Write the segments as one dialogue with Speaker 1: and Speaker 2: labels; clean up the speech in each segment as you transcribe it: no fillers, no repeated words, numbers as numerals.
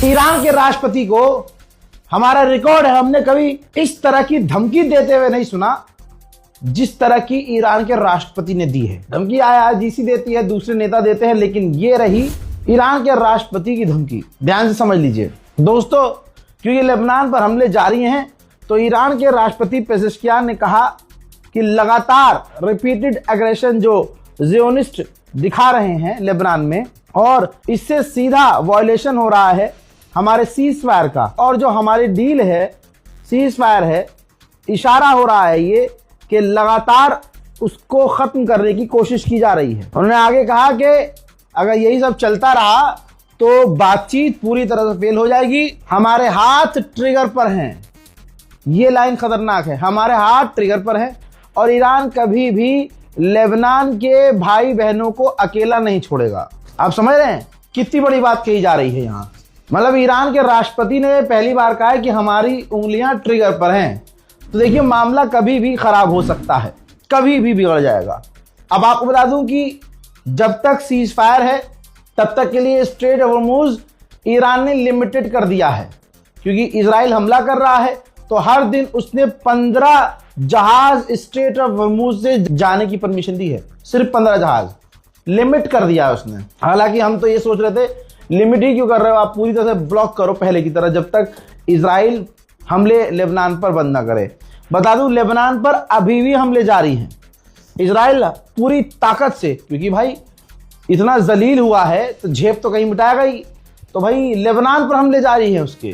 Speaker 1: Iran के राष्ट्रपति को हमारा रिकॉर्ड है, हमने कभी इस तरह की धमकी देते हुए नहीं सुना जिस तरह की ईरान के राष्ट्रपति ने दी है। धमकी IRGC देती है, दूसरे नेता देते हैं, लेकिन ये रही ईरान के राष्ट्रपति की धमकी। ध्यान से समझ लीजिए दोस्तों, क्योंकि लेबनान पर हमले जारी हैं, तो ईरान के राष्ट्रपति पेजेश्कियान ने कहा कि लगातार रिपीटेड एग्रेशन जो ज़ियोनिस्ट दिखा रहे हैं लेबनान में, और इससे सीधा वायलेशन हो रहा है हमारे सीज फायर का, और जो हमारी डील है सीज फायर है, इशारा हो रहा है ये कि लगातार उसको खत्म करने की कोशिश की जा रही है। उन्होंने आगे कहा कि अगर यही सब चलता रहा तो बातचीत पूरी तरह से फेल हो जाएगी। हमारे हाथ ट्रिगर पर हैं, ये लाइन खतरनाक है, हमारे हाथ ट्रिगर पर हैं और ईरान कभी भी लेबनान के भाई बहनों को अकेला नहीं छोड़ेगा। आप समझ रहे हैं कितनी बड़ी बात कही जा रही है यहाँ। मतलब ईरान के राष्ट्रपति ने पहली बार कहा है कि हमारी उंगलियां ट्रिगर पर हैं। तो देखिए मामला कभी भी खराब हो सकता है, कभी भी बिगड़ जाएगा। अब आपको बता दूं कि जब तक सीज फायर है तब तक के लिए स्ट्रेट ऑफ हॉर्मुज ईरान ने लिमिटेड कर दिया है, क्योंकि इजराइल हमला कर रहा है तो हर दिन उसने 15 जहाज स्ट्रेट ऑफ हॉर्मुज से जाने की परमिशन दी है। सिर्फ 15 जहाज लिमिट कर दिया है उसने। हालांकि हम तो ये सोच रहे थे लिमिट ही क्यों कर रहे हो, आप पूरी तरह से ब्लॉक करो पहले की तरह, जब तक इजराइल हमले लेबनान पर बंद ना करे। बता दूं लेबनान पर अभी भी हमले जारी हैं। इजराइल पूरी ताकत से, क्योंकि भाई इतना जलील हुआ है तो झेप तो कहीं मिटाएगा ही, तो भाई लेबनान पर हमले जारी हैं उसके।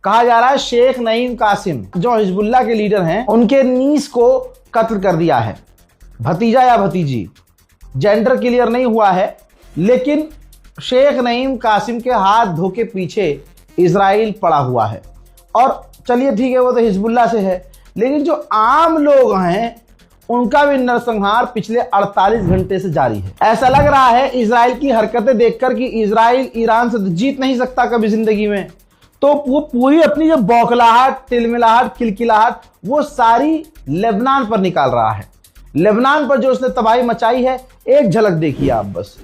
Speaker 1: कहा जा रहा है शेख नईम कासिम जो हिजबुल्लाह के लीडर हैं, उनके नीस को कत्ल कर दिया है, भतीजा या भतीजी, जेंडर क्लियर नहीं हुआ है, लेकिन शेख नईम कासिम के हाथ धो के पीछे इजराइल पड़ा हुआ है। और चलिए ठीक है वो तो हिजबुल्लाह से है, लेकिन जो आम लोग हैं उनका भी नरसंहार पिछले 48 घंटे से जारी है। ऐसा लग रहा है इजराइल की हरकतें देखकर कि इजराइल ईरान से जीत नहीं सकता कभी जिंदगी में, तो वो पूरी अपनी जो बौखलाहट, तिलमिलाहट, किलकिलाहट वो सारी लेबनान पर निकाल रहा है। लेबनान पर जो उसने तबाही मचाई है, एक झलक देखिए आप बस।